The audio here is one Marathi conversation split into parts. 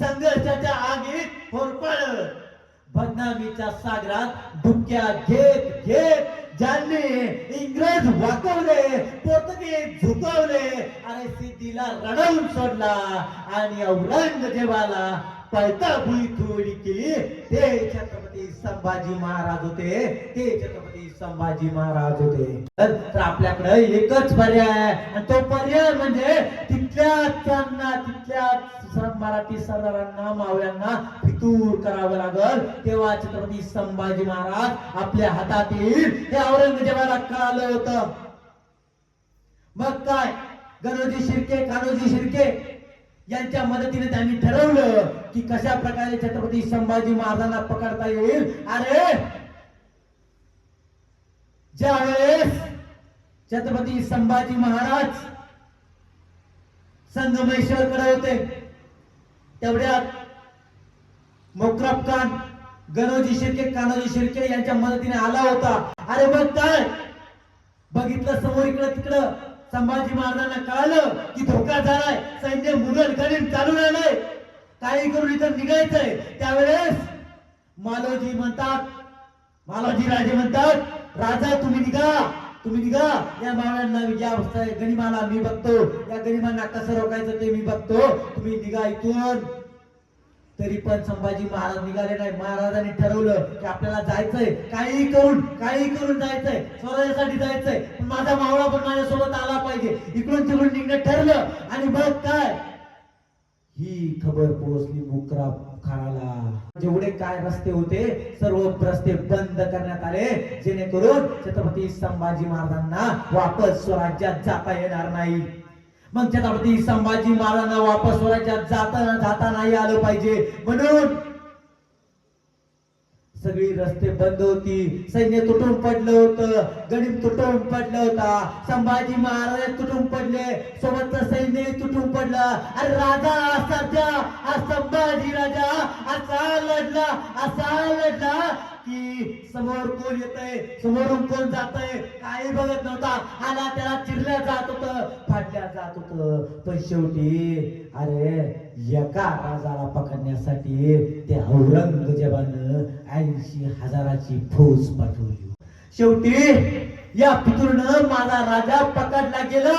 संघर्षाच्या आगीत होरपळत, बदनामीच्या सागरात डुबक्या घेत घेत ज्यांनी इंग्रज वाकवले, पोर्तुगीज झुकवले, अरे सिद्धीला रडवून सोडला आणि औरंगजेबाला पळताभुई थोडी केली, ते छत्रपती संभाजी महाराज होते. ते छत्रपती संभाजी महाराज होते. तर आपल्याकडे एकच पर्याय आहे आणि तो पर्याय म्हणजे तिथल्या मराठी सरदारांना मावळ्यांना फितूर करावं लागल. तेव्हा छत्रपती संभाजी महाराज आपल्या हातात येईल हे औरंगजेबाला कळालं होतं. मग काय, गणोजी शिर्के, कान्होजी शिर्के यांच्या मदतीने त्यांनी ठरवलं की कशा प्रकारे छत्रपती संभाजी महाराजांना पकडता येईल. अरे ज्यावेळेस छत्रपती संभाजी महाराज संगमेश्वरकडे होते, तेवढ्यात मोकराब खान गणोजी शिर्के, कान्होजी शिर्के यांच्या मदतीने आला होता. अरे बघ काय, बघितलं समोर इकडं तिकडं संभाजी महाराजांना कळालं की धोका झालाय, सैन्य मुघल गणित चालून आलंय, काही करून इथं निघायचंय. त्यावेळेस मालोजी राजे म्हणतात, राजा तुम्ही निघा, या मावळ्यांना या गनिमाला मी बघतो, या गनिमांना कसं रोखायचं ते मी बघतो, तुम्ही निघा इथून. तरी पण संभाजी महाराज निघाले नाही. महाराजांनी ठरवलं की आपल्याला जायचंय, काही करून जायचंय, स्वराज्यासाठी जायचंय, पण माझा मावळा पण माझ्यासोबत आला पाहिजे. इकडून तिकडून निघणं ठरलं आणि बघ काय, ही खबर पोहोचली मोकराब खानाला. जेवढे काय रस्ते होते सर्व रस्ते बंद करण्यात आले, जेणेकरून छत्रपती संभाजी महाराजांना वापस स्वराज्यात जाता येणार नाही. मग छत्रपती संभाजी महाराजांना वापस स्वराज्यात जाता नाही आलं पाहिजे म्हणून सगळी रस्ते बंद होती, सैन्य तुटून पडलं होतं, गणिम तुटून पडलं होता, संभाजी महाराज तुटून पडले, सोबतचं सैन्य तुटून पडलं. अरे राजा सध्या संभाजी राजा असा लढला की समोर कोण येतंय, समोरून कोण जातंय काही बघत नव्हता. आला त्याला चिरल्या जात होतं, फाडल्या जात होतं, पण शेवटी अरे एका राजाला पकडण्यासाठी ते औरंगजेबानं 80,000ची फौज पाठवली. शेवटी या फितूरनं माझा राजा पकडला गेला,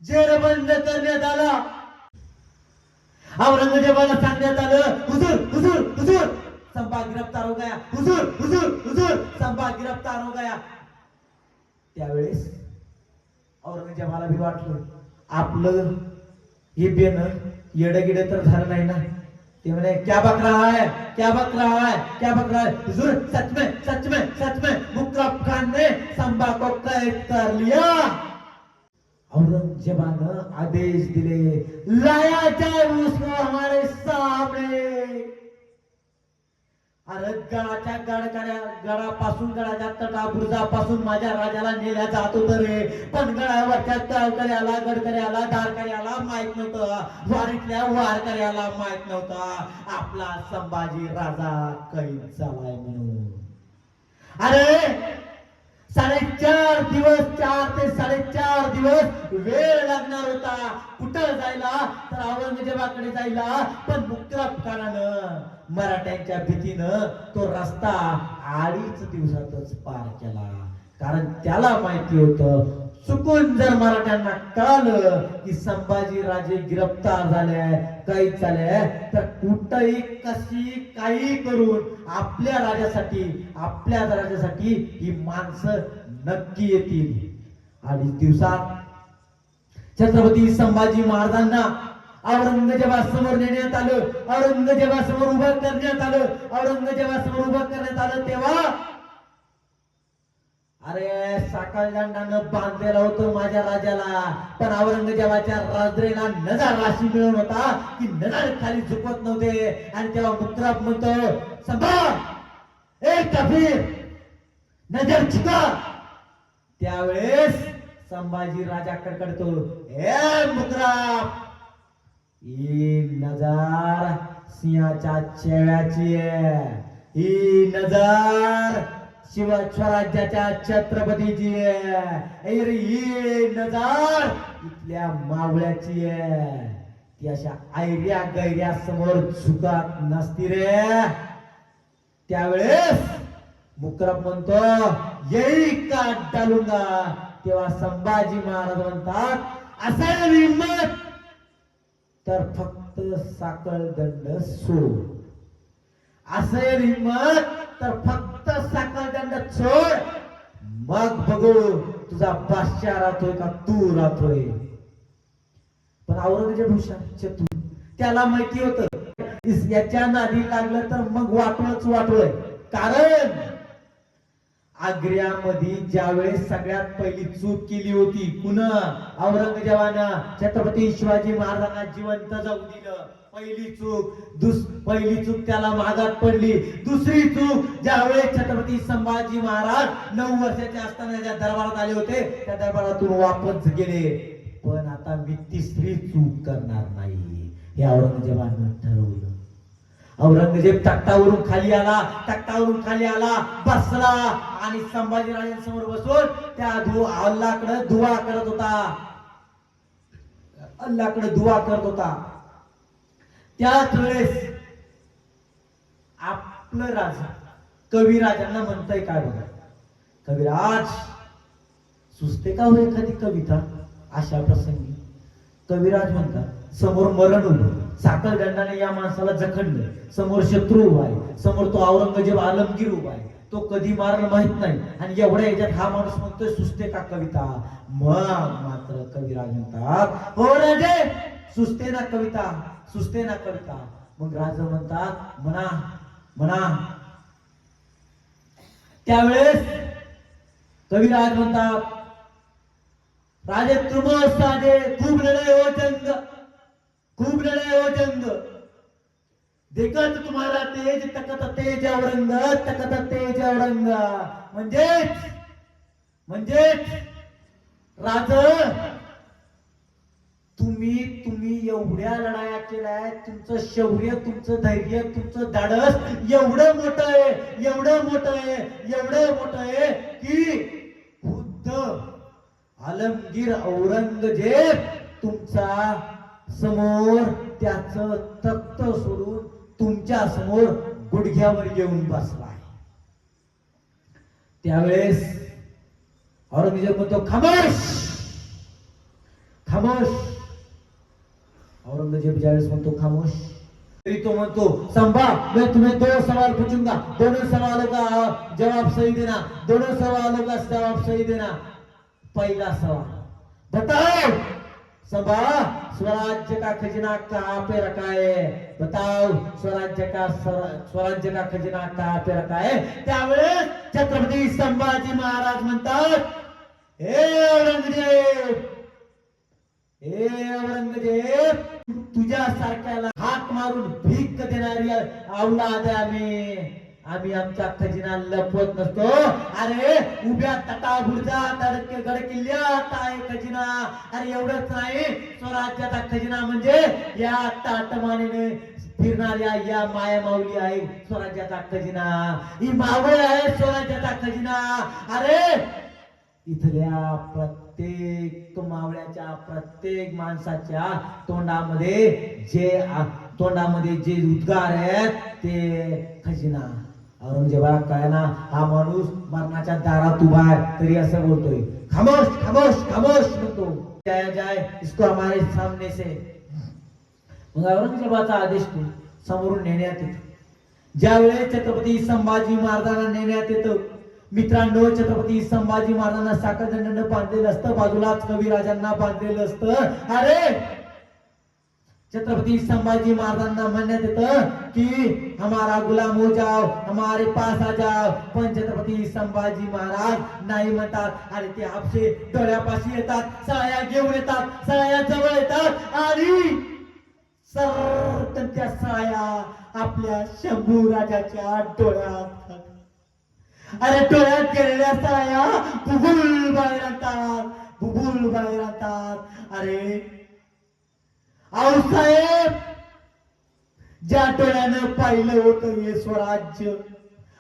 जेरबंद करण्यात आला. औरंगजेबाला सांगण्यात आलं, हुजूर संभा गिरफ्तार हो गया, हुजूर संभा गिरफ्तार हो गया. त्यावेळेस औरंगजेबाला भी वाटलं आपलं हे बेन येडगिड तर झालं नाही ना. ते म्हणे क्या बक रहा है हुजूर, सच में मुकरब खान ने संभा को कैद कर लिया. औरंगजेबानं आदेश दिले, लाया जाए उसको हमारे सामने. अरे गडापासून गडाच्या तटाबुर्जापासून माझ्या राजाला नेल्या जात होत रे, पण गडावरच्या गडकऱ्याला धारकऱ्याला माहित नव्हतं, वारीतल्या वारकऱ्याला माहित नव्हता आपला संभाजी राजा कैद झालाय म्हणून. अरे 4.5 दिवस, 4 ते 4.5 दिवस वेळ लागणार होता कुठं जायला, तर औरंगजेबाकडे जायला. पण मुकरब खानानं मराठ्यांच्या भीतीनं तो रस्ता 2.5 दिवसातच पार केला. कारण त्याला माहिती होतं चुकून जर मराठ्यांना कळालं की संभाजी राजे गिरफ्तार झाले, कैद झाले, तर कुठंही कशी काही करून आपल्या राजासाठी ही माणसं नक्की येतील. 2.5 दिवसात छत्रपती संभाजी महाराजांना औरंगजेबासमोर नेण्यात आलं, औरंगजेबासमोर उभं करण्यात आलं. तेव्हा अरे साखळ दंडानं बांधलेलं होतं माझ्या राजाला, पण औरंगजेबाच्या राजरेला नजर राशी मिळून होता की नजर खाली झुकवत नव्हते. आणि तेव्हा मुकरब म्हणतो, संभा ए कबीर नजर झुका. त्यावेळेस संभाजी राजा कडकडतो, ए मुकरब, ही नजर सिंहाच्या चेहऱ्याची आहे, ही नजर स्वराज्याच्या छत्रपतीची आहे, ही नजर इथल्या मावळ्याची आहे. ती अशा ऐर्या गैर्या समोर झुकत नसती रे. त्यावेळेस मुकरब म्हणतो येई काट डालूंगा. तेव्हा संभाजी महाराज म्हणतात असेल हिम्मत तर फक्त साखळ दंड सोड. असेल हिम्मत तर फक्त साखळ दंड सोड. मग बघू तुझा बादशाह राहतोय का तू राहतोय. पण औरंगजेब हुशार चतुर. त्याला माहिती होतं याच्या नादी लागलं तर मग वाटोळच वाटोळ. कारण आग्र्यामध्ये ज्यावेळेस सगळ्यात पहिली चूक केली होती कुणा औरंगजेबानं छत्रपती शिवाजी महाराजांना जिवंत जाऊ दिलं. पहिली चूक त्याला मागात पडली. दुसरी चूक ज्यावेळेस छत्रपती संभाजी महाराज 9 वर्षाचे असताना ज्या दरबारात आले होते त्या दरबारातून वापस गेले. पण आता मी तिसरी चूक करणार नाही हे औरंगजेबानं ठरवलं. औरंगजेब तख्तावरून खाली आला बसला आणि संभाजीराजांसमोर बसून त्या अल्लाकडे दुआ करत होता. त्याच वेळेस आपलं राजा कविराजांना म्हणतंय काय बघा. कविराज सुचते का हो एखादी कविता. अशा प्रसंगी कविराज म्हणतात समोर मरण उभं. साखळ दंडाने या माणसाला जखडलं. समोर शत्रू उभा आहे. समोर तो औरंगजेब आलमगीर उभा आहे. तो कधी मारल माहित नाही. आणि एवढ्या याच्यात हा माणूस म्हणतोय सुचते का कविता. मग मात्र कविराज म्हणतात हो राजे सुचते ना कविता. मग राजा म्हणतात म्हणा. त्यावेळेस कविराज म्हणतात राजे तुम साजे खूप लढाई हो जंग देखत तुम्हाला तेज तकत तेज औरंग. म्हणजेच राज तुम्ही एवढ्या लढाया केल्या. तुमचं शौर्य तुमचं धैर्य तुमचं धाडस एवढं मोठं आहे की खुद्द आलमगीर औरंगजेब तुमचा समोर त्याचं तख्त सोडून तुमच्या समोर गुडघ्यावर येऊन बसलाय. त्यावेळेस औरंगजेब म्हणतो खामोश. औरंगजेब ज्यावेळेस म्हणतो खामोश तरी तो म्हणतो संभा मैं तुम्हें 2 सवाल पूछूंगा. दोनों सवालों का जवाब सही देना. पहला सवाल बताओ संभा स्वराज्य का खजाना कहाँ पे रखा है. बताओ स्वराज्य का खजाना कहाँ पे रखा है. त्यावेळेस छत्रपती संभाजी महाराज म्हणतात हे औरंगजेब तुझ्या सारख्याला हाक मारून भीक देणारी औलाद आम्ही आमचा खजिना लपवत नसतो. अरे उभ्या तटाभुरजा गड किल्ल्यात आहे खजिना. अरे एवढंच नाही स्वराज्याचा खजिना म्हणजे या ताटमानेने फिरणाऱ्या या माया माऊली आहे स्वराज्याचा खजिना. ही मावळ आहे स्वराज्याचा खजिना. अरे इथल्या प्रत्येक मावळ्याच्या प्रत्येक माणसाच्या तोंडामध्ये जे उद्गार आहेत ते खजिना. औरंगजेबा काय ना हा माणूस मरणाच्या दारात उभा आहे तरी असं बोलतोय खामोश म्हणतो. जाय इसको हमारे सामने से. मग औरंगजेबाचा आदेश तो समोरून नेण्यात येतो. ज्यावेळेस छत्रपती संभाजी महाराजांना नेण्यात येतं मित्रांनो छत्रपती संभाजी महाराजांना साखळ दंडाने बांधलेलं असतं. बाजूलाच कविराजांना बांधलेलं असतं. अरे छत्रपती संभाजी महाराजांना म्हणण्यात येतं की हमारा गुलाम हो जाओ हमारे पास आ जाओ. पण छत्रपती संभाजी महाराज नाही म्हणतात. अरे ते आपसे डोळ्यापाशी येतात. सळ्या घेऊन येतात. सळ्या जवळ येतात आणि सरकन त्या सळ्या आपल्या शंभू राजाच्या डोळ्यात. अरे डोळ्यात गेलेल्या सळ्या बुबुल बाहेर आणतात. अरे आऊसाहेब ज्या डोळ्यानं पाहिलं होतं हे स्वराज्य.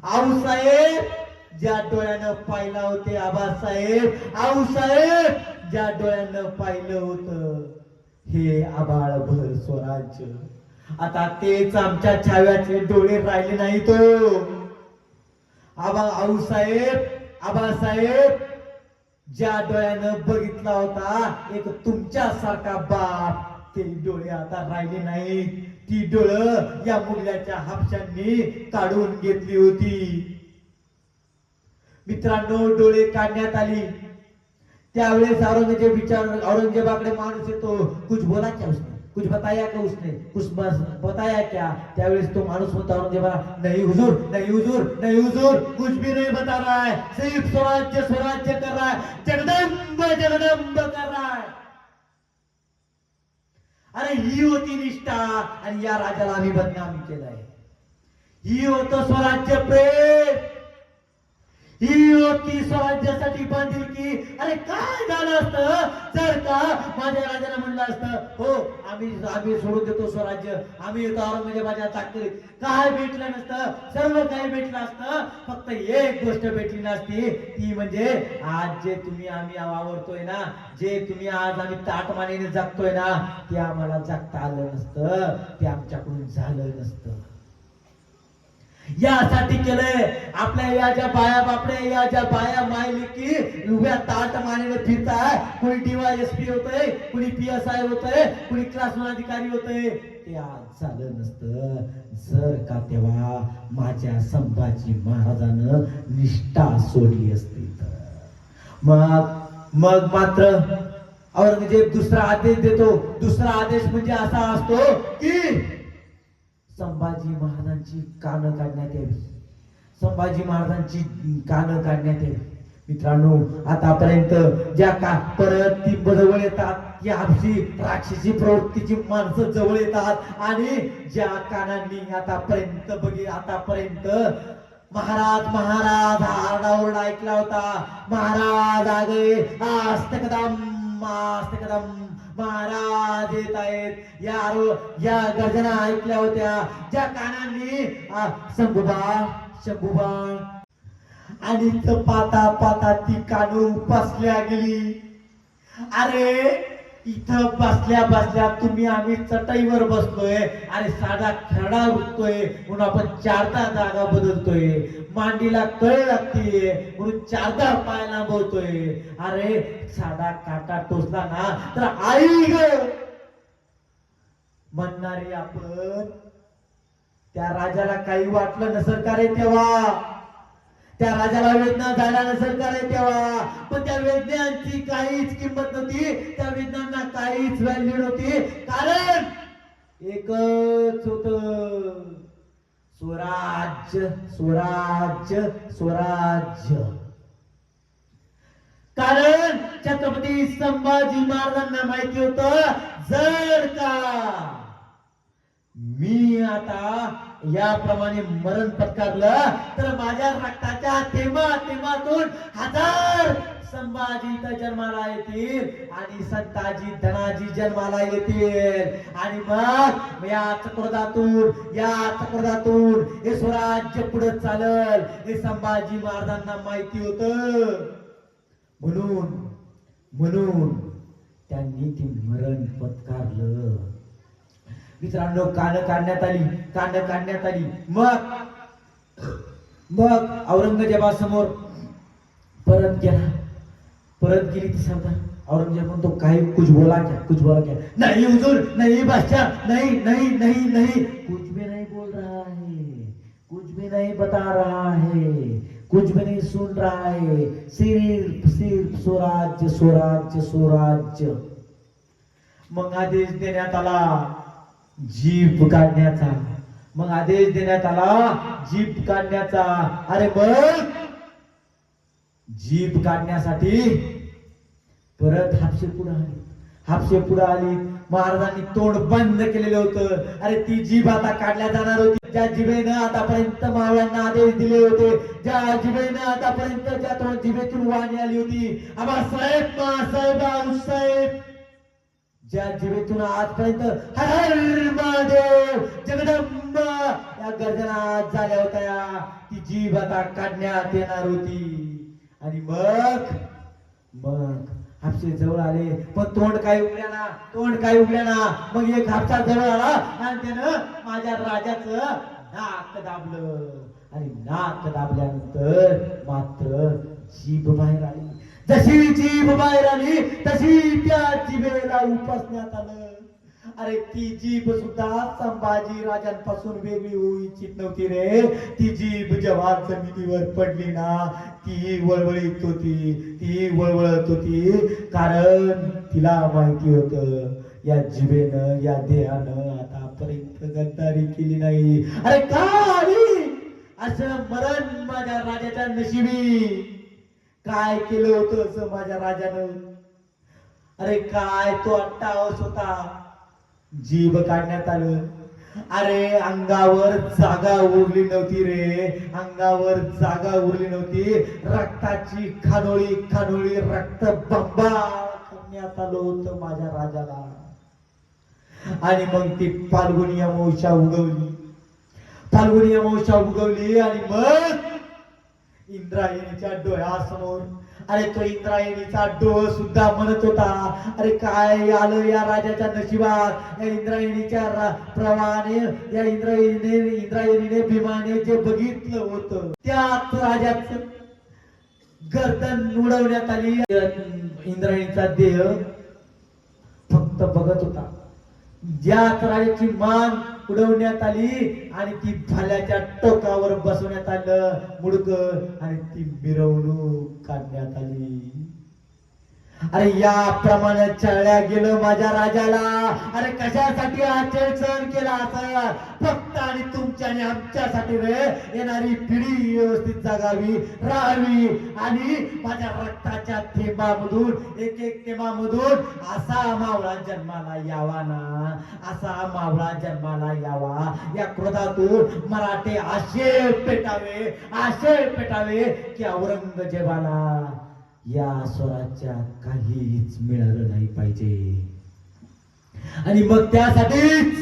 आऊसाहेब ज्या डोळ्यानं पाहिलं होते आबासाहेब. आऊसाहेब ज्या डोळ्यानं पाहिलं होतं हे आबाळभर स्वराज्य. आता तेच आमच्या छाव्याचे डोळे राहिले नाही तो. आबासाहेब ज्या डोळ्यानं बघितला होता एक तुमच्यासारखा बाप, ते डोळे आता राहिले नाहीत. ती डोळं या मुलाच्या हापशांनी काढून घेतली होती. मित्रांनो, डोळे काढण्यात आली त्यावेळेस औरंगजेबाकडे माणूस येतो. कुछ बोला क्या उसने, कुछ बताया क्या उसने, कुछ बताया क्या. त्यावेळेस तो माणूस म्हणतो औरंगजेबाला, नहीं हुजूर, नहीं हुजूर, नहीं हुजूर, कुछ भी नहीं बता रहा है, सिर्फ स्वराज्य स्वराज्य कर रहा है, जगदंब जगदंब कर रहा है. अरे ही होती निष्ठा आणि या राजाला आम्ही बदनाम केलाय. ही होतं स्वराज्य प्रेम, ही होती स्वराज्यासाठी बांधिलकी. अरे काय झालं असतं जर का माझ्या राजाने म्हणलं असतं, हो आम्ही सोडून देतो स्वराज्य, आम्ही येतो औरंगजेबाच्या ताकदीत. काय भेटलं नसतं, सर्व काही भेटलं असतं, फक्त एक गोष्ट भेटली नसती, ती म्हणजे आज जे तुम्ही आम्ही वावरतोय ना, जे तुम्ही आज आम्ही ताटमानेने जगतोय ना, ते आम्हाला जगता आलं नसतं, ते आमच्याकडून झालं नसतं. यासाठी केलंय. आपल्या या ज्या बाया बापड्या, या ज्या बाया मायली की उभ्या ताट मानेने फिरताय, कुणी DYSP होतंय, कुणी PSI होतंय, कुणी क्लास 1 अधिकारी होतंय, ते आज झालं नसतं जर का तेव्हा माझ्या संभाजी महाराजानं निष्ठा सोडली असती तर. मग मात्र औरंगजेब दुसरा आदेश देतो. दुसरा आदेश म्हणजे असा असतो की संभाजी महाराजांची कानं काढण्यात यावी, संभाजी महाराजांची कानं काढण्यात यावी. मित्रांनो, आतापर्यंत ज्या का परत ती जवळ येतात, की आपली राक्षसी प्रवृत्तीची माणसं जवळ येतात आणि ज्या कानांनी आतापर्यंत महाराज महाराज हा आरडाओरडा ऐकला होता, महाराज आ गए, आस्ते कदम महाराज येत आहेत, या गर्जना ऐकल्या होत्या, ज्या कानांनी शंभूबा आणि पाता पाता ती कानू बसल्या गेली. अरे इथं बसल्या तुम्ही आम्ही चटईवर बसलोय, अरे साधा खरडा उठतोय म्हणून आपण 4दा जागा बदलतोय, मांडीला कळ लागते म्हणून 4दा पाय लांबवतोय. अरे साधा काटा टोचला ना तर आई ग म्हणणारे आपण. त्या राजाला काही वाटलं नसेल का रे तेव्हा, त्या राजाला वेदना झाल्या नसेल का रे तेव्हा, पण त्या वेदनांची काहीच किंमत नव्हती, त्या वेदनांना काहीच व्हॅल्यू नव्हती, कारण एकच होत, स्वराज्य स्वराज्य स्वराज्य. कारण छत्रपती संभाजी महाराजांना माहिती होतं, जर का मी आता याप्रमाणे मरण पत्करलं तर माझ्या रक्ताच्या थेंबातून 1000 संभाजी इथं जन्माला येतील आणि संताजी धनाजी जन्माला येतील आणि मग या चक्रधातून हे स्वराज्य पुढे चालल, हे संभाजी महाराजांना माहिती होतं. म्हणून त्यांनी ते मरण पत्करलं. मित्रांनो, कानं काढण्यात आली. मग औरंगजेबासमोर परत गेली ती सरदार. औरंगजेब म्हणतो, काही कुछ बोला क्या. नहीं हुजूर, नहीं बादशाह, नहीं, कुछ भी नहीं बोल रहा है, कुछ भी नहीं बता रहा है, कुछ भी नहीं सुन रहा है, सिर्फ स्वराज्य स्वराज्य स्वराज्य. मग आदेश देण्यात आला जीप काढण्याचा. अरे मग जीप काढण्यासाठी परत हापशे पुढे आली. महाराजांनी तोंड बंद केलेलं होतं. अरे ती जीभ आता काढल्या जाणार होती, ज्या जिभेनं आतापर्यंत मावळ्यांना आदेश दिले होते, ज्या जिभेनं आतापर्यंत ज्या जिभेतून वाणी आली होती, आबासाहेब आऊसाहेब, ज्या जिभेतून आजपर्यंत हर हर महादेव जगदंब या गर्जना झाल्या होत्या, ती जीभ आता काढण्यात येणार होती. आणि मग हापसे जवळ आले पण तोंड काय उघड्याना मग एक हापसा जवळ आला आणि त्यानं माझ्या राजाचं नाक दाबलं आणि नाक दाबल्यानंतर मात्र जीभ बाहेर आली. जशी जीभ बाहेर आली तशी त्या जिभेला उपसण्यात आलं. अरे ती जीभ सुद्धा संभाजी राजांपासून वेगळी होऊ इच्छित नव्हती रे. ती जीभ जेव्हा जमिनीवर पडली ना ती वळवळीत होती, ती वळवळत होती, कारण तिला माहिती होतं या जिभेनं या देहानं आतापर्यंत गद्दारी केली नाही. अरे काय असं मरण माझ्या राजाच्या नशिबी काय केलं होतं असं माझ्या राजानं. अरे काय तो अट्टावस होता. जीभ काढण्यात आलं. अरे अंगावर जागा उरली नव्हती रे, अंगावर जागा उरली नव्हती. रक्ताची खानोळी खानोळी रक्त बंबाळ करण्यात आलं होतं माझ्या राजाला. आणि मग ती फाल्गुनी अमावस्या उगवली आणि मग इंद्रायणीच्या डोळ्यासमोर अरे तो इंद्रायणीचा डोळ सुद्धा म्हणत होता अरे काय आलं या राजाच्या नशिबात. या इंद्रायणीच्या प्रवाहाने या इंद्रायणीने भीमाने जे बघितलं होतं त्याच राजाचं गर्दन उडवण्यात आली. इंद्रायणीचा देह फक्त बघत होता. ज्याच राजाची मान उडवण्यात आली आणि ती भाल्याच्या टोकावर बसवण्यात आलं मुडकं आणि ती मिरवणूक काढण्यात आली. अरे याप्रमाणे चळल्या गेलं माझ्या राजाला. अरे कशासाठी हा खेळ सहन केला असा फक्त आणि तुमच्या आणि आमच्यासाठी रे. येणारी पिढी व्यवस्थित जगावी राहावी आणि माझ्या रक्ताच्या थेंबामधून एक एक थेंबामधून असा मावळा जन्माला यावा ना, असा मावळा जन्माला यावा. या क्रोधातून मराठे आशे पेटावे की औरंगजेबाला या स्वराज्या काहीच मिळालं नाही पाहिजे. आणि मग त्यासाठीच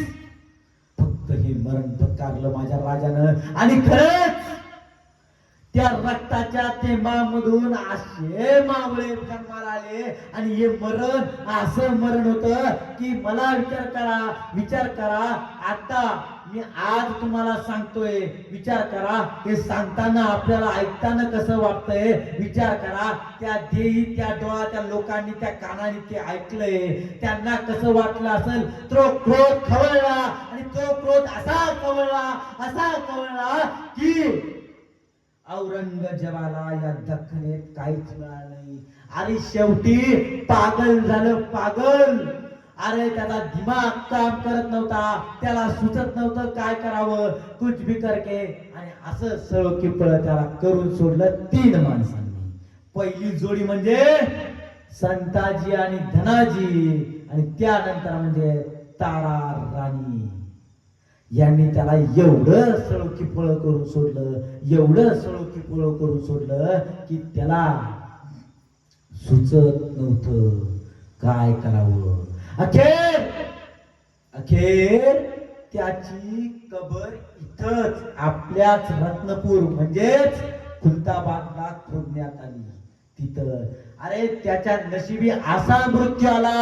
फक्त हे मरण पत्कारलं माझ्या राजानं. आणि खरंच त्या रक्ताच्या थेंबामधून असे मावळे जन्माला आले. आणि हे मरण असं मरण होतं की मला विचार करा आता मी आज तुम्हाला सांगतोय, विचार करा. हे सांगताना आपल्याला ऐकताना कसं वाटतंय विचार करा. त्या देही त्या डोळा त्या लोकांनी त्या कानाने ते ऐकलंय त्यांना कसं वाटलं असेल. तो क्रोध खवळला आणि तो क्रोध असा खवळला की औरंगजेबाला या दख्खनेत काहीच मिळालं नाही. आणि शेवटी पागल झालं पागल. अरे त्याला दिमाग काम करत नव्हता, त्याला सुचत नव्हतं काय करावं. कुछ भी करके आणि असं सळो किपळ त्याला करून सोडलं 3 माणसांनी. पहिली जोडी म्हणजे संताजी आणि धनाजी आणि त्यानंतर म्हणजे तारा राणी. यांनी त्याला एवढं सळो किपळ करून सोडलं की त्याला सुचत नव्हतं काय करावं. अखेर त्याची कबर इथंच आपल्याच रत्नपूर म्हणजेच खुलताबादला खोदण्यात आली. तिथं अरे त्याच्या नशिबी असा मृत्यू आला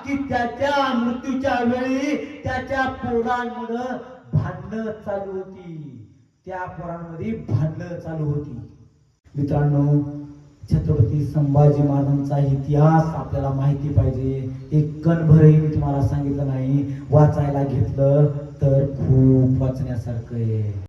की त्याच्या मृत्यूच्या वेळी त्याच्या पोरांमध्ये भांडणं चालू होती. मित्रांनो, छत्रपती संभाजी महाराजांचा इतिहास आपल्याला माहिती पाहिजे. एक कणभरही मी तुम्हाला सांगितलं नाही, वाचायला घेतलं तर खूप वाचण्यासारखं आहे.